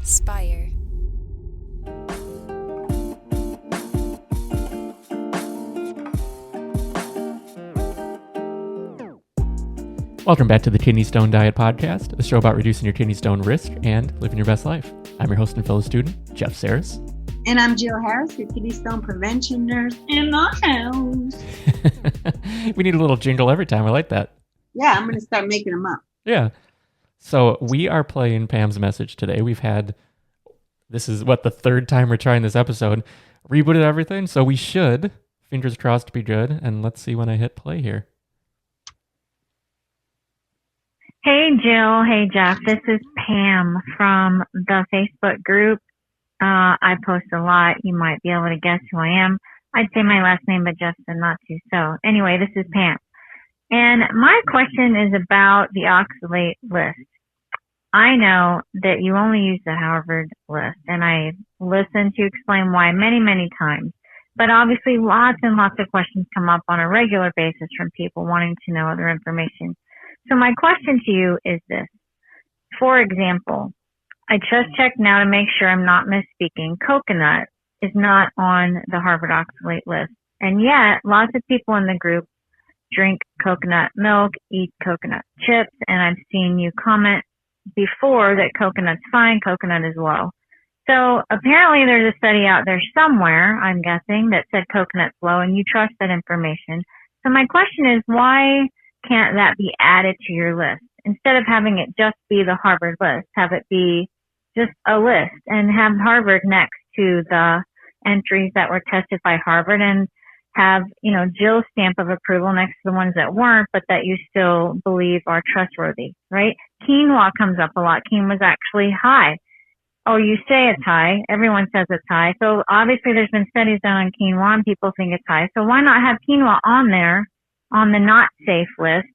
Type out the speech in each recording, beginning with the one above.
Spire. Welcome back to the Kidney Stone Diet Podcast, a show about reducing your kidney stone risk and living your best life. I'm your host and fellow student, Jeff Saris. And I'm Jill Harris, your kidney stone prevention nurse in the house. We need a little jingle every time. I like that. Yeah, I'm going to start making them up. Yeah. So we are playing Pam's message today. This is the third time we're trying this episode. Rebooted everything, so we should, fingers crossed, be good. And let's see when I hit play here. Hey, Jill. Hey, Jeff. This is Pam from the Facebook group. I post a lot. You might be able to guess who I am. I'd say my last name, but Jeff said not to. So anyway, this is Pam. And my question is about the oxalate list. I know that you only use the Harvard list, and I listened to you explain why many, many times. But obviously lots and lots of questions come up on a regular basis from people wanting to know other information. So my question to you is this. For example, I just checked now to make sure I'm not misspeaking. Coconut is not on the Harvard oxalate list. And yet, lots of people in the group drink coconut milk, eat coconut chips, and I've seen you comment before that coconut's fine, coconut is low. So apparently there's a study out there somewhere, I'm guessing, that said coconut's low, and you trust that information. So my question is, why can't that be added to your list? Instead of having it just be the Harvard list, have it be just a list and have Harvard next to the entries that were tested by Harvard, and have, Jill's stamp of approval next to the ones that weren't, but that you still believe are trustworthy, right? Quinoa comes up a lot. Quinoa's actually high. Oh, you say it's high. Everyone says it's high. So obviously there's been studies done on quinoa and people think it's high. So why not have quinoa on there on the not safe list,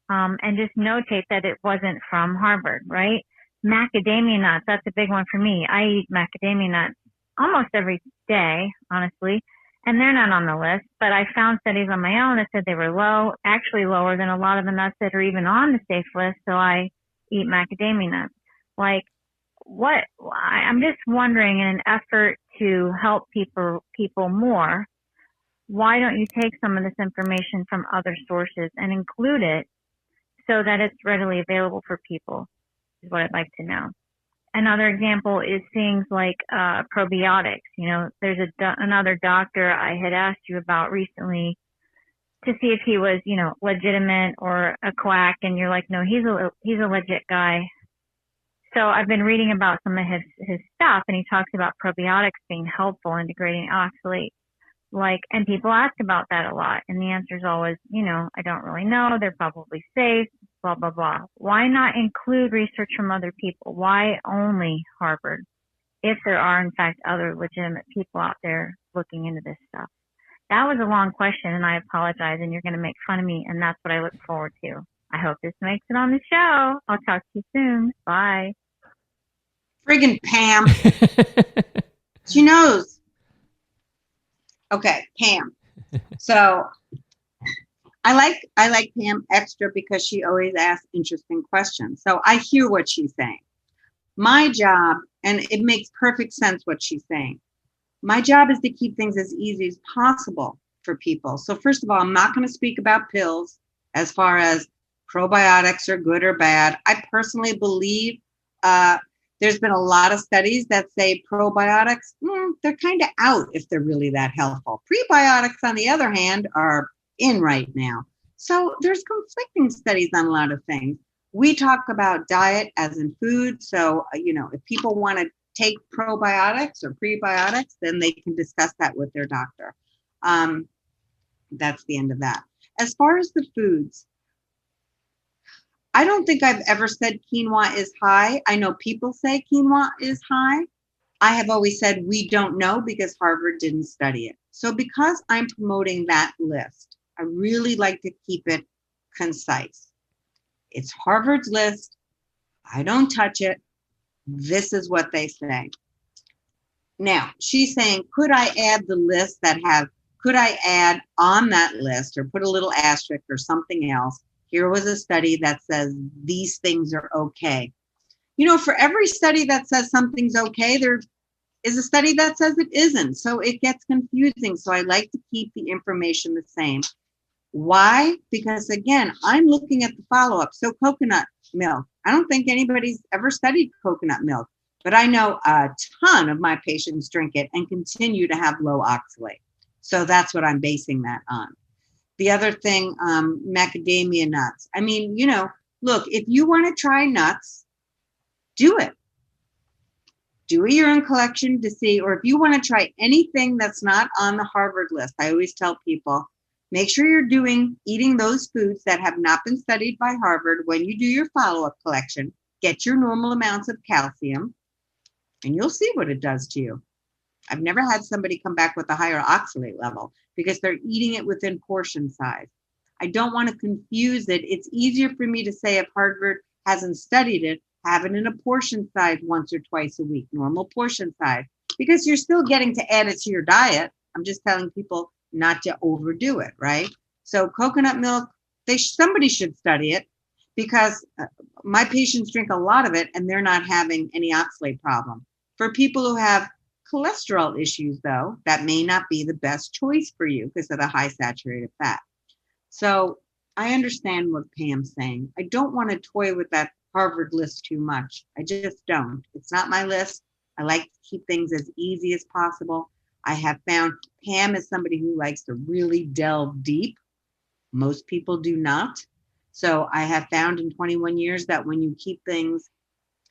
and just notate that it wasn't from Harvard, right? Macadamia nuts, that's a big one for me. I eat macadamia nuts almost every day, honestly, and they're not on the list, but I found studies on my own that said they were low, actually lower than a lot of the nuts that are even on the safe list, so I eat macadamia nuts. I'm just wondering, in an effort to help people more, why don't you take some of this information from other sources and include it so that it's readily available for people, is what I'd like to know. Another example is things like probiotics. There's another doctor I had asked you about recently to see if he was, legitimate or a quack, and you're like, no, he's a legit guy. So I've been reading about some of his stuff, and he talks about probiotics being helpful in degrading oxalate. And people ask about that a lot, and the answer is always, I don't really know, they're probably safe, blah, blah, blah. Why not include research from other people? Why only Harvard, if there are, in fact, other legitimate people out there looking into this stuff? That was a long question, and I apologize, and you're going to make fun of me, and that's what I look forward to. I hope this makes it on the show. I'll talk to you soon. Bye. Friggin' Pam. She knows. Okay, Pam. So I like Pam extra because she always asks interesting questions. So I hear what she's saying. My job, and it makes perfect sense what she's saying. My job is to keep things as easy as possible for people. So first of all, I'm not going to speak about pills as far as probiotics are good or bad. I personally believe there's been a lot of studies that say probiotics, they're kind of out if they're really that helpful. Prebiotics, on the other hand, are in right now. So there's conflicting studies on a lot of things. We talk about diet as in food. So, if people want to take probiotics or prebiotics, then they can discuss that with their doctor. That's the end of that. As far as the foods, I don't think I've ever said quinoa is high. I know people say quinoa is high. I have always said we don't know because Harvard didn't study it. So because I'm promoting that list, I really like to keep it concise. It's Harvard's list. I don't touch it. This is what they say. Now, she's saying, could I add the list could I add on that list or put a little asterisk or something else? Here was a study that says these things are okay. for every study that says something's okay, there is a study that says it isn't. So it gets confusing. So I like to keep the information the same. Why? Because again, I'm looking at the follow-up. So coconut milk. I don't think anybody's ever studied coconut milk, but I know a ton of my patients drink it and continue to have low oxalate. So that's what I'm basing that on. The other thing, macadamia nuts. I mean, look, if you want to try nuts, do it. Do a urine collection to see, or if you want to try anything that's not on the Harvard list, I always tell people, make sure you're eating those foods that have not been studied by Harvard. When you do your follow-up collection, get your normal amounts of calcium, and you'll see what it does to you. I've never had somebody come back with a higher oxalate level because they're eating it within portion size. I don't want to confuse it. It's easier for me to say if Harvard hasn't studied it, have it in a portion size once or twice a week, normal portion size, because you're still getting to add it to your diet. I'm just telling people not to overdo it, right? So coconut milk, somebody should study it because my patients drink a lot of it and they're not having any oxalate problem. For people who have cholesterol issues, though, that may not be the best choice for you because of the high saturated fat. So I understand what Pam's saying. I don't want to toy with that Harvard list too much. I just don't. It's not my list. I like to keep things as easy as possible. I have found Pam is somebody who likes to really delve deep. Most people do not. So I have found in 21 years that when you keep things,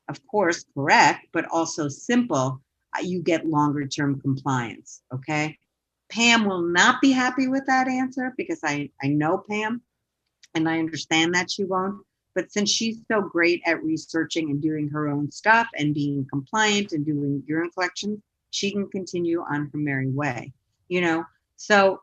of course, correct, but also simple, you get longer term compliance. Okay. Pam will not be happy with that answer because I know Pam and I understand that she won't. But since she's so great at researching and doing her own stuff and being compliant and doing urine collections, she can continue on her merry way, So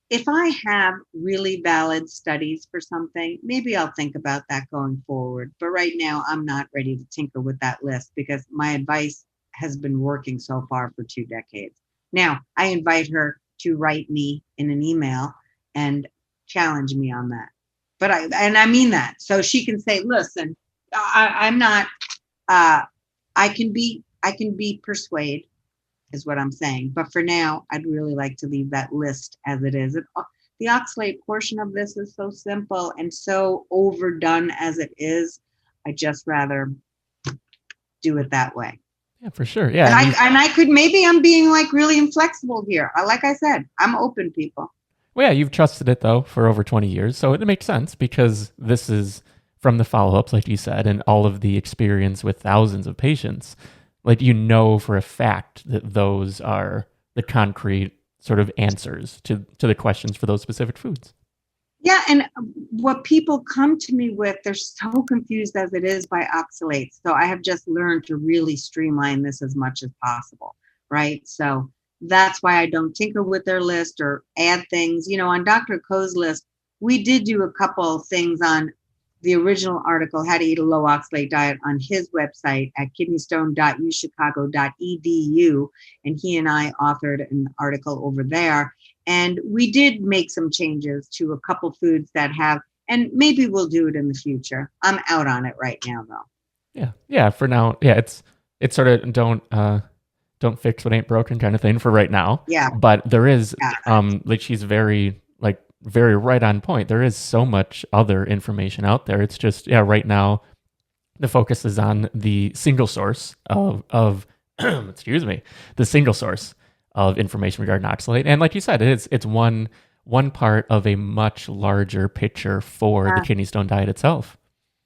if I have really valid studies for something, maybe I'll think about that going forward. But right now, I'm not ready to tinker with that list because my advice has been working so far for 2 decades. Now, I invite her to write me in an email and challenge me on that. But I mean that. So she can say, listen, I'm not, I can be persuaded is what I'm saying. But for now, I'd really like to leave that list as it is. The oxalate portion of this is so simple and so overdone as it is. I just rather do it that way. Yeah, for sure. Yeah. And I could, maybe I'm being like really inflexible here. Like I said, I'm open, people. Well, yeah, you've trusted it, though, for over 20 years. So it makes sense because this is from the follow-ups, like you said, and all of the experience with thousands of patients. Like, for a fact that those are the concrete sort of answers to the questions for those specific foods. Yeah, and what people come to me with, they're so confused as it is by oxalates. So I have just learned to really streamline this as much as possible, right? So that's why I don't tinker with their list or add things. On Dr. Koh's list, we did do a couple things on the original article, How to Eat a Low Oxalate Diet, on his website at kidneystone.uchicago.edu. And he and I authored an article over there. And we did make some changes to a couple foods that have, and maybe we'll do it in the future. I'm out on it right now, though. Yeah. For now, yeah, it's sort of don't fix what ain't broken kind of thing for right now. Yeah. But there is, like she's very right on point. There is so much other information out there. It's just, right now the focus is on the single source of excuse me, the single source of information regarding oxalate. And like you said, it's one part of a much larger picture for the kidney stone diet itself.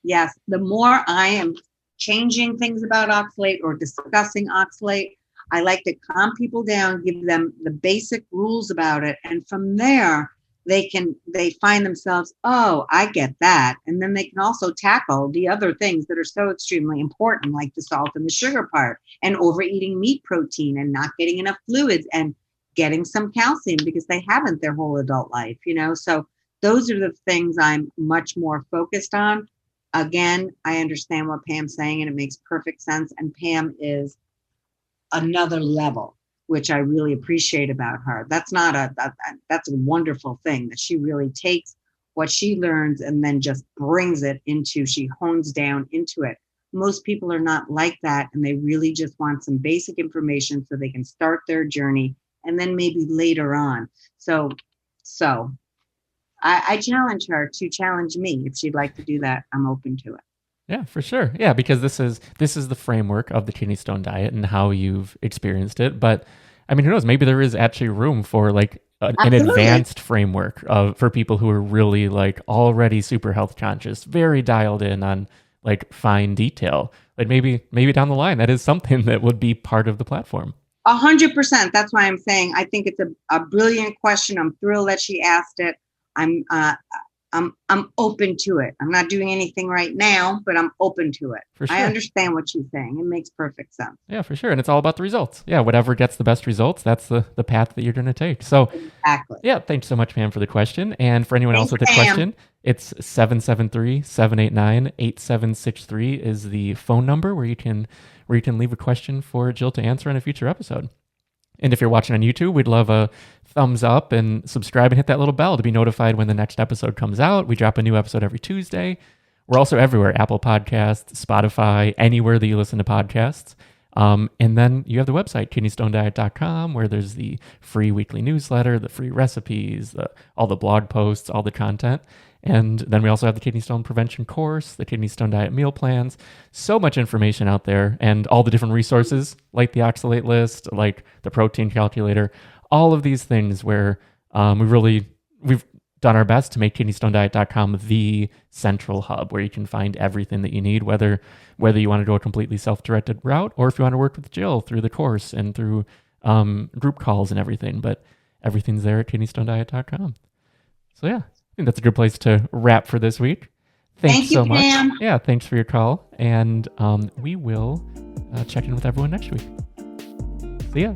Yes. The more I am changing things about oxalate or discussing oxalate, I like to calm people down, give them the basic rules about it. And from there, they find themselves, oh, I get that. And then they can also tackle the other things that are so extremely important, like the salt and the sugar part, and overeating meat protein and not getting enough fluids and getting some calcium because they haven't their whole adult life, So those are the things I'm much more focused on. Again, I understand what Pam's saying and it makes perfect sense. And Pam is another level, which I really appreciate about her. That's a wonderful thing that she really takes what she learns and then just brings it into, she hones down into it. most people are not like that, and they really just want some basic information so they can start their journey, and then maybe later on. So I challenge her to challenge me. If she'd like to do that, I'm open to it. Yeah, for sure. Yeah, because this is the framework of the kidney stone diet and how you've experienced it. But I mean, who knows? Maybe there is actually room for like an advanced framework for people who are really like already super health conscious, very dialed in on like fine detail. Like maybe down the line, that is something that would be part of the platform. 100%. That's why I'm saying I think it's a brilliant question. I'm thrilled that she asked it. I'm open to it. I'm not doing anything right now, but I'm open to it. For sure. I understand what she's saying. It makes perfect sense. Yeah, for sure. And it's all about the results. Yeah, whatever gets the best results, that's the path that you're going to take. So exactly. Yeah, thanks so much, Pam, for the question. And for anyone else with a question, it's 773-789-8763 is the phone number where you can leave a question for Jill to answer in a future episode. And if you're watching on YouTube, we'd love a thumbs up and subscribe and hit that little bell to be notified when the next episode comes out. We drop a new episode every Tuesday. We're also everywhere, Apple Podcasts, Spotify, anywhere that you listen to podcasts. And then you have the website, kidneystonediet.com, where there's the free weekly newsletter, the free recipes, all the blog posts, all the content. And then we also have the kidney stone prevention course, the kidney stone diet meal plans, so much information out there, and all the different resources like the oxalate list, like the protein calculator, all of these things where we've done our best to make kidneystonediet.com the central hub where you can find everything that you need, whether you want to go a completely self-directed route or if you want to work with Jill through the course and through group calls and everything. But everything's there at kidneystonediet.com. So yeah. I think that's a good place to wrap for this week. Thanks so much. Pam. Yeah, thanks for your call. And we will check in with everyone next week. See ya.